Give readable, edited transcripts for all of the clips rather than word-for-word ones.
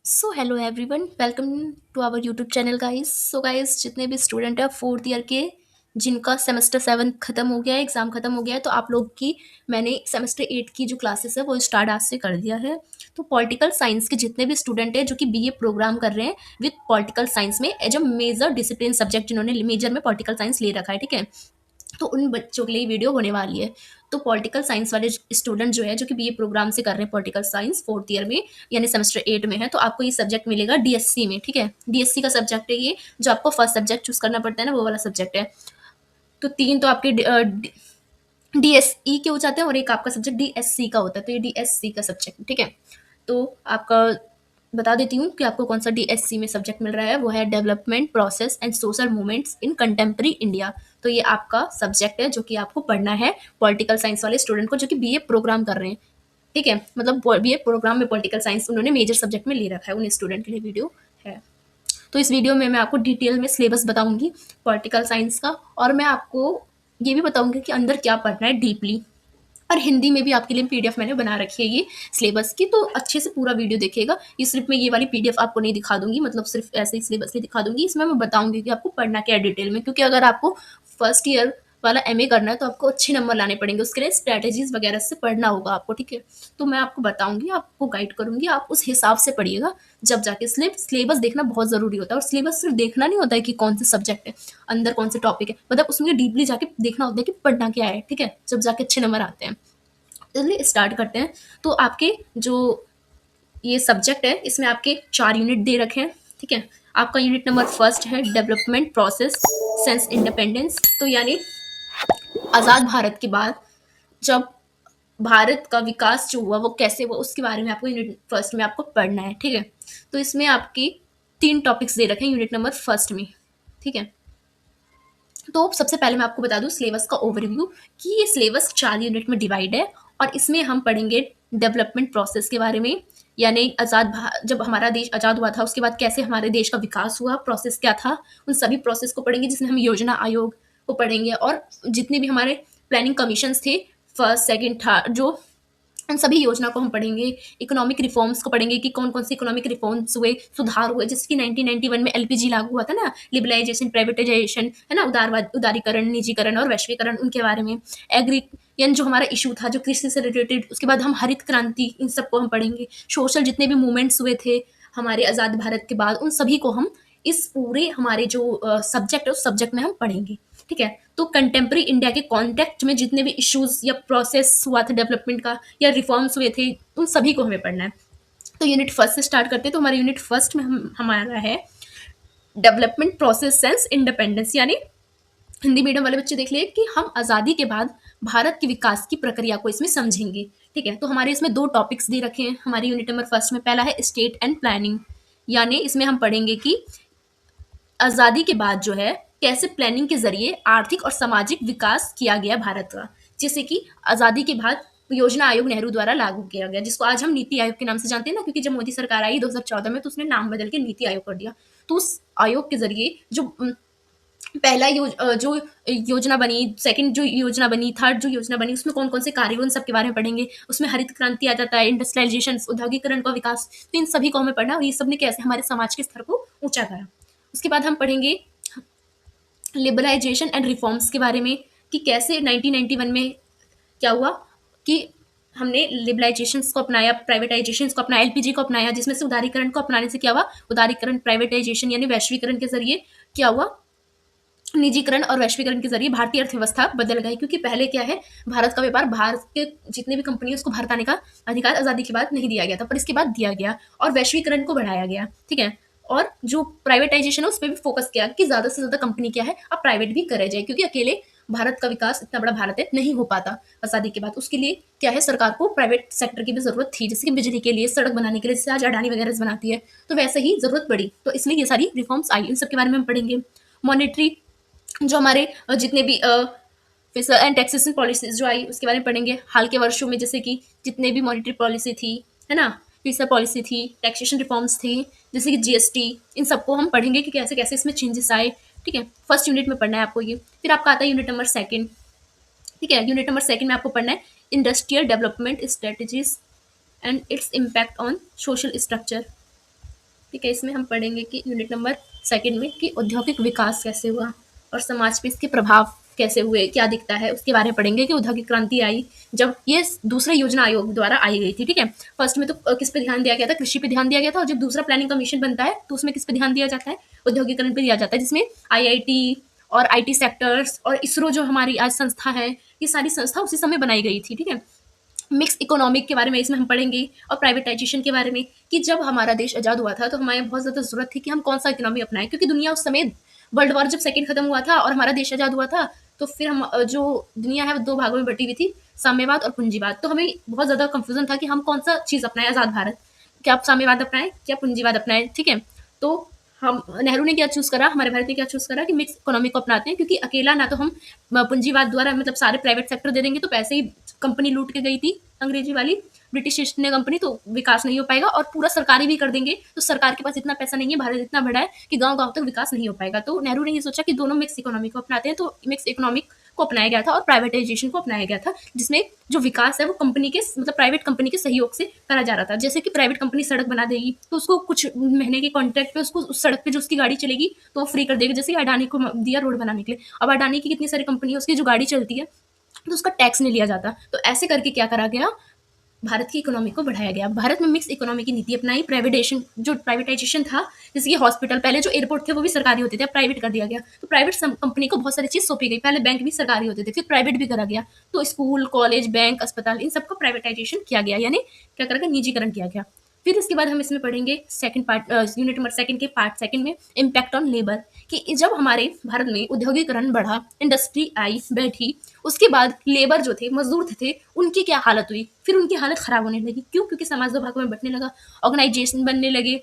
So hello everyone, welcome to our YouTube channel guys. Guys, जितने भी student हैं fourth year के, जिनका सेमेस्टर 7 खत्म हो गया है, एग्जाम खत्म हो गया है, तो आप लोग की मैंने सेमेस्टर 8 की जो क्लासेस है वो स्टार्ट आज से कर दिया है। तो पॉलिटिकल साइंस के जितने भी स्टूडेंट हैं जो कि बीए प्रोग्राम कर रहे हैं विद पॉलिटिकल साइंस में as a major discipline subject, जिन्होंने मेजर में पॉलिटिकल साइंस ले रखा है, ठीक है, तो उन बच्चों के लिए वीडियो होने वाली है। तो पॉलिटिकल साइंस वाले स्टूडेंट जो है, जो कि बीए प्रोग्राम से कर रहे हैं पॉलिटिकल साइंस फोर्थ ईयर में, यानी सेमेस्टर 8 में है, तो आपको ये सब्जेक्ट मिलेगा डीएससी में, ठीक है। डीएससी का सब्जेक्ट है ये, जो आपको फर्स्ट सब्जेक्ट चूज करना पड़ता है ना, वो वाला सब्जेक्ट है। तो तीन तो आपके डीएसई के हो जाते हैं और एक आपका सब्जेक्ट डीएससी का होता है, तो ये डीएससी का सब्जेक्ट, ठीक है। तो आपका बता देती हूँ कि आपको कौन सा डीएससी में सब्जेक्ट मिल रहा है। वो है development process and social movements in contemporary India. तो ये आपका सब्जेक्ट है जो कि आपको पढ़ना है पॉलिटिकल साइंस वाले स्टूडेंट को, जो कि बीए प्रोग्राम कर रहे हैं, ठीक है। मतलब बीए प्रोग्राम में पॉलिटिकल साइंस उन्होंने मेजर सब्जेक्ट में ले रखा है, उन स्टूडेंट के लिए वीडियो है। तो इस वीडियो में मैं आपको डिटेल में सिलेबस बताऊंगी पॉलिटिकल साइंस का, और मैं आपको ये भी बताऊंगी कि अंदर क्या पढ़ना है डीपली। और हिंदी में भी आपके लिए पीडीएफ मैंने बना रखी है ये सिलेबस की, तो अच्छे से पूरा वीडियो देखिएगा। ये सिर्फ मैं ये वाली पीडीएफ आपको नहीं दिखा दूंगी, मतलब सिर्फ ऐसे ही सिलेबस नहीं दिखा दूंगी, इसमें मैं बताऊंगी कि आपको पढ़ना क्या है डिटेल में, क्योंकि अगर आपको फर्स्ट ईयर वाला एमए करना है तो आपको अच्छे नंबर लाने पड़ेंगे, उसके लिए स्ट्रैटेजीज वगैरह से पढ़ना होगा आपको, ठीक है। तो मैं आपको बताऊंगी, आपको गाइड करूंगी, आप उस हिसाब से पढ़िएगा। जब जाके सिलेबस देखना बहुत जरूरी होता है, और सिलेबस सिर्फ देखना नहीं होता है कि कौन से सब्जेक्ट है, अंदर कौन से टॉपिक है, मतलब उसमें डीपली जाके देखना होता है कि पढ़ना क्या है, ठीक है, जब जाके अच्छे नंबर आते हैं। चलिए स्टार्ट करते हैं। तो आपके जो ये सब्जेक्ट है, इसमें आपके 4 यूनिट दे रखे हैं, ठीक है। आपका यूनिट नंबर फर्स्ट है डेवलपमेंट प्रोसेस सिंस इंडिपेंडेंस। तो यानी आज़ाद भारत के बाद जब भारत का विकास जो हुआ वो कैसे हुआ, उसके बारे में आपको यूनिट फर्स्ट में आपको पढ़ना है, ठीक है। तो इसमें आपकी 3 टॉपिक्स दे रखे हैं यूनिट नंबर फर्स्ट में, ठीक है। तो सबसे पहले मैं आपको बता दूं सिलेबस का ओवरव्यू, कि ये सिलेबस 4 यूनिट में डिवाइड है, और इसमें हम पढ़ेंगे डेवलपमेंट प्रोसेस के बारे में, यानी जब हमारा देश आज़ाद हुआ था उसके बाद कैसे हमारे देश का विकास हुआ, प्रोसेस क्या था, उन सभी प्रोसेस को पढ़ेंगे, जिसमें हम योजना आयोग को पढ़ेंगे, और जितने भी हमारे प्लानिंग कमीशंस थे, फर्स्ट सेकंड थर्ड, जो उन सभी योजना को हम पढ़ेंगे। इकोनॉमिक रिफॉर्म्स को पढ़ेंगे कि कौन कौन से इकोनॉमिक रिफॉर्म्स हुए, सुधार हुए, जैसे कि 1991 में एलपीजी लागू हुआ था ना, लिबरलाइजेशन, प्राइवेटाइजेशन, है ना, उदारीकरण, निजीकरण और वैश्वीकरण, उनके बारे में। एग्री यानी जो हमारा इशू था जो कृषि से रिलेटेड, उसके बाद हम हरित क्रांति, इन सबको हम पढ़ेंगे। सोशल जितने भी मूवमेंट्स हुए थे हमारे आज़ाद भारत के बाद, उन सभी को हम इस पूरे हमारे जो सब्जेक्ट है उस सब्जेक्ट में हम पढ़ेंगे, ठीक है। तो कंटेम्प्रेरी इंडिया के कॉन्टेक्ट में जितने भी इश्यूज या प्रोसेस हुआ था डेवलपमेंट का, या रिफॉर्म्स हुए थे, उन सभी को हमें पढ़ना है। तो यूनिट फर्स्ट से स्टार्ट करते हैं। तो हमारे यूनिट फर्स्ट में हमारा है डेवलपमेंट प्रोसेस सेंस इंडिपेंडेंस, यानी हिंदी मीडियम वाले बच्चे देख लिए कि हम आज़ादी के बाद भारत के विकास की प्रक्रिया को इसमें समझेंगे, ठीक है। तो हमारे इसमें 2 टॉपिक्स दे रखे हैं हमारे यूनिट नंबर फर्स्ट में। पहला है स्टेट एंड प्लानिंग, यानी इसमें हम पढ़ेंगे कि आज़ादी के बाद जो है कैसे प्लानिंग के जरिए आर्थिक और सामाजिक विकास किया गया भारत का, जैसे कि आज़ादी के बाद योजना आयोग नेहरू द्वारा लागू किया गया, जिसको आज हम नीति आयोग के नाम से जानते हैं ना, क्योंकि जब मोदी सरकार आई 2014 में तो उसने नाम बदल के नीति आयोग कर दिया। तो उस आयोग के जरिए जो पहला जो योजना बनी, सेकंड जो योजना बनी, थर्ड जो योजना बनी, उसमें कौन कौन से कार्य हुए, उन सबके बारे में पढ़ेंगे। उसमें हरित क्रांति आ जाता है, इंडस्ट्रियलाइजेशन, औद्योगिकरण का विकास, तो इन सभी को हमें पढ़ना है, और ये सब ने कैसे हमारे समाज के स्तर को ऊंचा करा। उसके बाद हम पढ़ेंगे लिबरलाइजेशन एंड रिफॉर्म्स के बारे में, कि कैसे 1991 में क्या हुआ, कि हमने लिबरलाइजेशन को अपनाया, प्राइवेटाइजेशन को अपनाया, एलपीजी को अपनाया, जिसमें से उदारीकरण को अपनाने से क्या हुआ, उदारीकरण, प्राइवेटाइजेशन यानी वैश्वीकरण के जरिए क्या हुआ, निजीकरण और वैश्वीकरण के जरिए भारतीय अर्थव्यवस्था बदल गई। क्योंकि पहले क्या है, भारत का व्यापार, भारत के जितने भी कंपनी उसको भारत आने का अधिकार आज़ादी के बाद नहीं दिया गया था, पर इसके बाद दिया गया, और वैश्वीकरण को बढ़ाया गया, ठीक है। और जो प्राइवेटाइजेशन है उस पर भी फोकस किया कि ज्यादा से ज्यादा कंपनी क्या है अब प्राइवेट भी करे जाए, क्योंकि अकेले भारत का विकास, इतना बड़ा भारत है, नहीं हो पाता आज़ादी के बाद। उसके लिए क्या है, सरकार को प्राइवेट सेक्टर की भी जरूरत थी, जैसे कि बिजली के लिए, सड़क बनाने के लिए, जैसे आज अडानी वगैरह बनाती है, तो वैसे ही जरूरत पड़ी, तो इसलिए ये सारी रिफॉर्म्स आई। इन सब के बारे में हम पढ़ेंगे। मॉनेटरी, जो हमारे जितने भी फिसर एंड टैक्सेशन पॉलिसीज जो आई उसके बारे में पढ़ेंगे हाल के वर्षों में, जैसे कि जितने भी मॉनेटरी पॉलिसी थी, है ना, फिसर पॉलिसी थी, टैक्सेशन रिफॉर्म्स थी, जैसे कि जीएसटी, इन सबको हम पढ़ेंगे कि कैसे कैसे इसमें चेंजेस आए, ठीक है। फर्स्ट यूनिट में पढ़ना है आपको ये। फिर आपका आता है यूनिट नंबर सेकंड, ठीक है। यूनिट नंबर सेकंड में आपको पढ़ना है industrial development strategies and its impact on social structure, ठीक है, इसमें हम पढ़ेंगे कि यूनिट नंबर सेकंड में कि औद्योगिक विकास कैसे हुआ और समाज पे इसके प्रभाव कैसे हुए, क्या दिखता है, उसके बारे में पढ़ेंगे कि औद्योगिक क्रांति आई जब ये दूसरे योजना आयोग द्वारा आई गई थी। ठीक है, फर्स्ट में तो किस पे ध्यान दिया गया था, कृषि पे ध्यान दिया गया था, और जब दूसरा प्लानिंग कमीशन बनता है तो उसमें किस पे ध्यान दिया जाता है, औद्योगिकरण पे दिया जाता है, जिसमें आईआईटी और आईटी सेक्टर्स और इसरो जो हमारी आज संस्था है, ये सारी संस्था उसी समय बनाई गई थी। ठीक है, मिक्स इकोनॉमिक के बारे में इसमें हम पढ़ेंगे और प्राइवेटाइजेशन के बारे में कि जब हमारा देश आज़ाद हुआ था तो हमारे बहुत ज़्यादा ज़रूरत थी कि हम कौन सा इकोनॉमी अपनाएं, क्योंकि दुनिया उस समय वर्ल्ड वॉर जब सेकंड खत्म हुआ था और हमारा देश आज़ाद हुआ था, तो फिर हम जो दुनिया है वो दो भागों में बटी हुई थी, साम्यवाद और पूंजीवाद। तो हमें बहुत ज़्यादा कंफ्यूजन था कि हम कौन सा चीज़ अपनाएं आज़ाद भारत, क्या आप साम्यवाद अपनाएं क्या पूंजीवाद अपनाएं। ठीक है, तो हम नेहरू ने क्या चूज करा, हमारे भारत ने क्या चूज करा कि मिक्स इकोनॉमी को अपनाते हैं, क्योंकि अकेला ना तो हम पूंजीवाद द्वारा मतलब सारे प्राइवेट सेक्टर दे देंगे तो पैसे ही कंपनी लूट के गई थी अंग्रेजी वाली ब्रिटिश ईस्ट इंडिया कंपनी, तो विकास नहीं हो पाएगा, और पूरा सरकारी भी कर देंगे तो सरकार के पास इतना पैसा नहीं है, भारत इतना बड़ा है कि गांव गांव तक विकास नहीं हो पाएगा। तो नेहरू ने ये सोचा कि दोनों मिक्स इकोनॉमी को अपनाते हैं, तो मिक्स इकोनॉमिक को अपनाया गया था और प्राइवेटाइजेशन को अपनाया गया था, जिसमें जो विकास है वो कंपनी के मतलब प्राइवेट कंपनी के सहयोग से करा जा रहा था। जैसे कि प्राइवेट कंपनी सड़क बना देगी तो उसको कुछ महीने के कॉन्ट्रैक्ट पे उसको उस सड़क पे जो उसकी गाड़ी चलेगी तो वो फ्री कर देगी, जैसे अडानी को दिया रोड बनाने के लिए। अब अडानी की कितनी सारी कंपनी है, उसकी जो गाड़ी चलती है तो उसका टैक्स नहीं लिया जाता। तो ऐसे करके क्या करा गया, भारत की इकोनॉमी को बढ़ाया गया। भारत में मिक्स इकोनॉमी की नीति अपनाई, प्राइवेटाइजेशन था, जैसे कि हॉस्पिटल पहले जो एयरपोर्ट थे वो भी सरकारी होते थे, अब प्राइवेट कर दिया गया। तो प्राइवेट कंपनी को बहुत सारी चीज सौंपी गई, पहले बैंक भी सरकारी होते थे फिर प्राइवेट भी करा गया। तो स्कूल कॉलेज बैंक अस्पताल इन सबको प्राइवेटाइजेशन किया गया, यानी क्या करा गया, निजीकरण किया गया। फिर इसके बाद हम इसमें पढ़ेंगे second part, unit number second के पार्ट सेकंड में इम्पैक्ट ऑन लेबर, कि जब हमारे भारत में औद्योगिकरण बढ़ा, इंडस्ट्री आई बैठी, उसके बाद लेबर जो थे मजदूर थे उनकी क्या हालत हुई, फिर उनकी हालत खराब होने लगी। क्यों? क्योंकि समाज दो भागों में बंटने लगा, ऑर्गेनाइजेशन बनने लगे,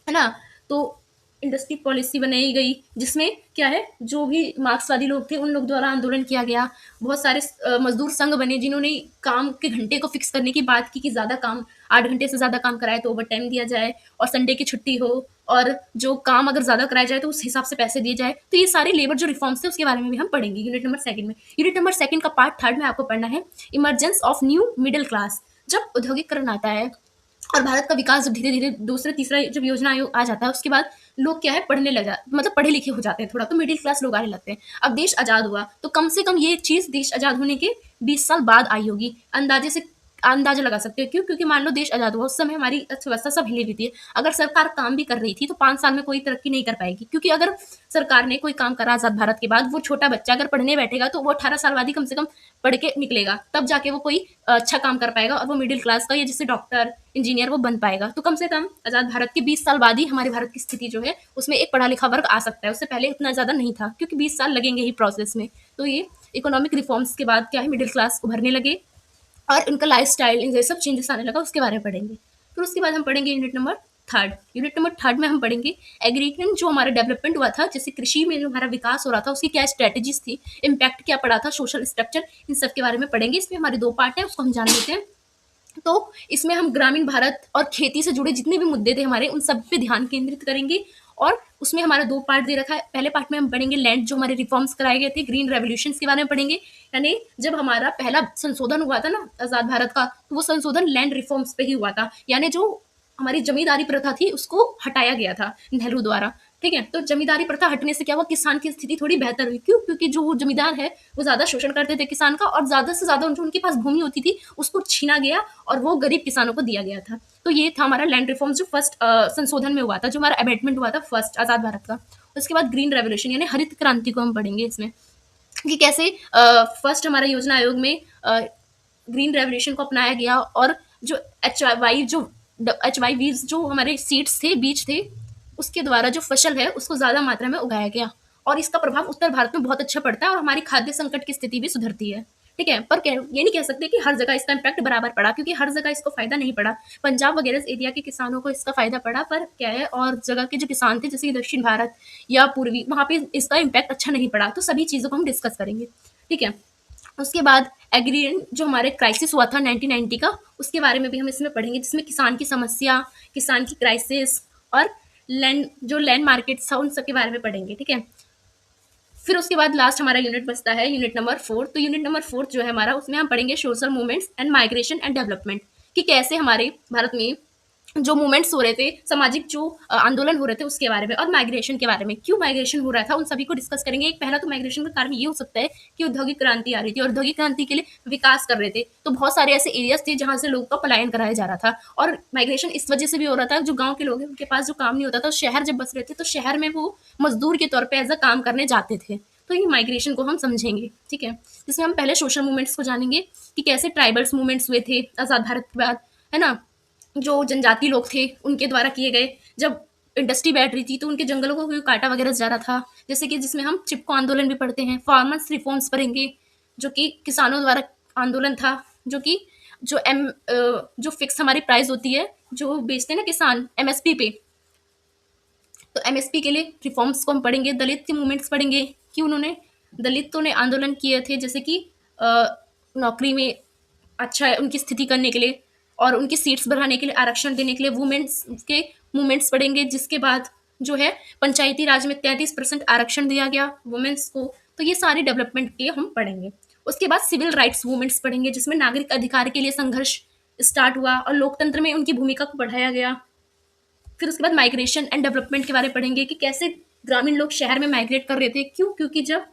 है ना। तो इंडस्ट्री पॉलिसी बनाई गई, जिसमें क्या है, जो भी मार्क्सवादी लोग थे उन लोग द्वारा आंदोलन किया गया। बहुत सारे मजदूर संघ बने जिन्होंने काम के घंटे को फिक्स करने की बात की कि ज़्यादा काम 8 घंटे से ज़्यादा काम कराए तो ओवर टाइम दिया जाए और संडे की छुट्टी हो, और जो काम अगर ज़्यादा कराया जाए तो उस हिसाब से पैसे दिए जाए। तो ये सारे लेबर जो रिफॉर्म्स थे उसके बारे में भी हम पढ़ेंगे यूनिट नंबर सेकंड में। यूनिट नंबर सेकंड का पार्ट थर्ड में आपको पढ़ना है emergence of new middle class. जब औद्योगिकरण आता है और भारत का विकास जब धीरे धीरे दूसरा तीसरा जब योजना आयोग आ जाता है, उसके बाद लोग क्या है पढ़ने लगा, मतलब पढ़े लिखे हो जाते हैं थोड़ा, तो मिडिल क्लास लोग आने लगते हैं। अब देश आजाद हुआ तो कम से कम ये चीज देश आजाद होने के 20 साल बाद आई होगी, अंदाजे से अंदाजा लगा सकते हो। क्यों? क्योंकि मान लो देश आजाद हुआ उस समय हमारी अर्थव्यवस्था सब हिली हुई थी, अगर सरकार काम भी कर रही थी तो 5 साल में कोई तरक्की नहीं कर पाएगी, क्योंकि अगर सरकार ने कोई काम करा आजाद भारत के बाद, वो छोटा बच्चा अगर पढ़ने बैठेगा तो वो 18 साल बाद ही कम से कम पढ़ के निकलेगा, तब जाके वो कोई अच्छा काम कर पाएगा और वो मिडिल क्लास का या जैसे डॉक्टर इंजीनियर वो बन पाएगा। तो कम से कम आजाद भारत के 20 साल बाद ही हमारे भारत की स्थिति जो है उसमें एक पढ़ा लिखा वर्ग आ सकता है, उससे पहले उतना ज्यादा नहीं था, क्योंकि 20 साल लगेंगे ही प्रोसेस में। तो ये इकोनॉमिक रिफॉर्म्स के बाद क्या है, मिडिल क्लास उभरने लगे और उनका लाइफ स्टाइल ये सब चेंजेस आने लगा, उसके बारे में पढ़ेंगे। फिर उसके बाद हम पढ़ेंगे unit number third. Unit number third में हम पढ़ेंगे एग्रीकल्चर जो हमारा डेवलपमेंट हुआ था, जैसे कृषि में जो हमारा विकास हो रहा था उसकी क्या स्ट्रेटेजीज थी, इम्पैक्ट क्या पड़ा था, सोशल स्ट्रक्चर, इन सब के बारे में पढ़ेंगे। इसमें हमारे 2 पार्ट है, उसको हम जान लेते हैं। तो इसमें हम ग्रामीण भारत और खेती से जुड़े जितने भी मुद्दे थे हमारे उन सब पे ध्यान केंद्रित करेंगे, और उसमें हमारा 2 पार्ट दे रखा है। पहले पार्ट में हम पढ़ेंगे लैंड जो हमारे रिफॉर्म्स कराए गए थे, ग्रीन रेवोल्यूशन के बारे में पढ़ेंगे, यानी जब हमारा पहला संशोधन हुआ था ना आजाद भारत का, तो वो संशोधन लैंड रिफॉर्म्स पे ही हुआ था, यानी जो हमारी जमींदारी प्रथा थी उसको हटाया गया था नेहरू द्वारा। ठीक है, तो जमींदारी प्रथा हटने से क्या हुआ, किसान की स्थिति थोड़ी बेहतर हुई। क्यों? क्योंकि जो जमींदार है वो ज्यादा शोषण करते थे किसान का, और ज्यादा से ज्यादा जो उनके पास भूमि होती थी उसको छीना गया और वो गरीब किसानों को दिया गया था। तो ये था हमारा लैंड रिफॉर्म्स जो फर्स्ट संशोधन में हुआ था, जो हमारा अमेंडमेंट हुआ था फर्स्ट आजाद भारत का। उसके बाद ग्रीन रेवोल्यूशन यानी हरित क्रांति को हम पढ़ेंगे इसमें, कि कैसे फर्स्ट हमारा योजना आयोग में ग्रीन रेवोल्यूशन को अपनाया गया, और जो एच वाई जो हमारे सीड्स थे, बीज थे, उसके द्वारा जो फसल है उसको ज्यादा मात्रा में उगाया गया, और इसका प्रभाव उत्तर भारत में बहुत अच्छा पड़ता है और हमारी खाद्य संकट की स्थिति भी सुधरती है। ठीक है, पर ये नहीं कह सकते कि हर जगह इसका इम्पैक्ट बराबर पड़ा, क्योंकि हर जगह इसको फायदा नहीं पड़ा। पंजाब वगैरह एरिया के किसानों को इसका फायदा पड़ा, पर क्या है और जगह के जो किसान थे जैसे दक्षिण भारत या पूर्वी, वहां पे इसका इम्पैक्ट अच्छा नहीं पड़ा। तो सभी चीजों को हम डिस्कस करेंगे। ठीक है, उसके बाद एग्रीन जो हमारे क्राइसिस हुआ था 1990 का, उसके बारे में भी हम इसमें पढ़ेंगे, जिसमें किसान की समस्या, किसान की क्राइसिस और लैंड मार्केट था, उन सब के बारे में पढ़ेंगे। ठीक है, फिर उसके बाद लास्ट हमारा यूनिट बचता है यूनिट नंबर 4। तो यूनिट नंबर 4 जो है हमारा, उसमें हम पढ़ेंगे social movements and migration and development, कि कैसे हमारे भारत में जो मूवमेंट्स हो रहे थे, सामाजिक जो आंदोलन हो रहे थे उसके बारे में, और माइग्रेशन के बारे में, क्यों माइग्रेशन हो रहा था, उन सभी को डिस्कस करेंगे। एक पहला तो माइग्रेशन का कारण ये हो सकता है कि औद्योगिक क्रांति आ रही थी और औद्योगिक क्रांति के लिए विकास कर रहे थे, तो बहुत सारे ऐसे एरियाज थे जहाँ से लोगों का पलायन कराया जा रहा था। और माइग्रेशन इस वजह से भी हो रहा था, जो गाँव के लोग हैं उनके पास जो काम नहीं होता था, शहर जब बस रहे थे तो शहर में वो मजदूर के तौर पर एज अ काम करने जाते थे। तो ये माइग्रेशन को हम समझेंगे, ठीक है, जिसमें हम पहले सोशल मूवमेंट्स को जानेंगे कि कैसे ट्राइबल्स मूवमेंट्स हुए थे आज़ाद भारत के बाद, है ना, जो जनजाति लोग थे उनके द्वारा किए गए। जब इंडस्ट्री बैठ रही थी तो उनके जंगलों को कोई काटा वगैरह जा रहा था, जैसे कि जिसमें हम चिपको आंदोलन भी पढ़ते हैं। फार्मर्स रिफॉर्म्स पढ़ेंगे, जो कि किसानों द्वारा आंदोलन था, जो कि जो फिक्स हमारी प्राइस होती है जो बेचते हैं ना किसान एमएसपी पे, तो एमएसपी के लिए रिफॉर्म्स को हम पढ़ेंगे। दलित के मूवमेंट्स पढ़ेंगे कि उन्होंने दलितों ने आंदोलन किए थे, जैसे कि नौकरी में अच्छा है उनकी स्थिति करने के लिए और उनकी सीट्स बढ़ाने के लिए, आरक्षण देने के लिए वुमेन्स के मूवमेंट्स पढ़ेंगे। जिसके बाद जो है पंचायती राज में 33% आरक्षण दिया गया वुमेन्स को। तो ये सारे डेवलपमेंट के हम पढ़ेंगे। उसके बाद सिविल राइट्स मूवमेंट्स पढ़ेंगे, जिसमें नागरिक अधिकार के लिए संघर्ष स्टार्ट हुआ और लोकतंत्र में उनकी भूमिका को बढ़ाया गया। फिर उसके बाद माइग्रेशन एंड डेवलपमेंट के बारे में पढ़ेंगे कि कैसे ग्रामीण लोग शहर में माइग्रेट कर रहे थे। क्यों? क्योंकि जब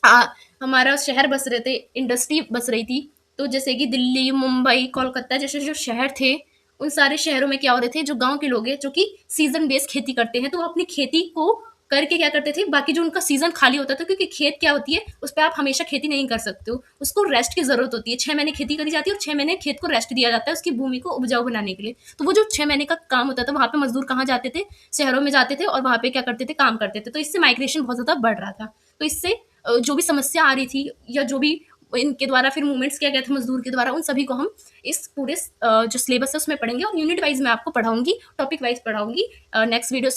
आ, हमारा शहर बस रहे थे, इंडस्ट्री बस रही थी, तो जैसे कि दिल्ली, मुंबई, कोलकाता जैसे जो शहर थे, उन सारे शहरों में क्या हो रहे थे, जो गांव के लोग हैं जो कि सीजन बेस्ड खेती करते हैं, तो वो अपनी खेती को करके क्या करते थे, बाकी जो उनका सीजन खाली होता था, क्योंकि खेत क्या होती है उस पर आप हमेशा खेती नहीं कर सकते हो, उसको रेस्ट की जरूरत होती है। 6 महीने खेती करी जाती है और 6 महीने खेत को रेस्ट दिया जाता है उसकी भूमि को उपजाऊ बनाने के लिए। तो वो जो 6 महीने का काम होता था, वहां पे मजदूर कहाँ जाते थे, शहरों में जाते थे और वहां पे क्या करते थे, काम करते थे। तो इससे माइग्रेशन बहुत ज्यादा बढ़ रहा था। तो इससे जो भी समस्या आ रही थी या जो भी इनके द्वारा फिर मूवमेंट्स किया गया था मजदूर के द्वारा, उन सभी को हम इस पूरे जो सिलेबस है उसमें पढ़ेंगे। और यूनिट वाइज मैं आपको पढ़ाऊंगी, टॉपिक वाइज पढ़ाऊंगी नेक्स्ट वीडियो से।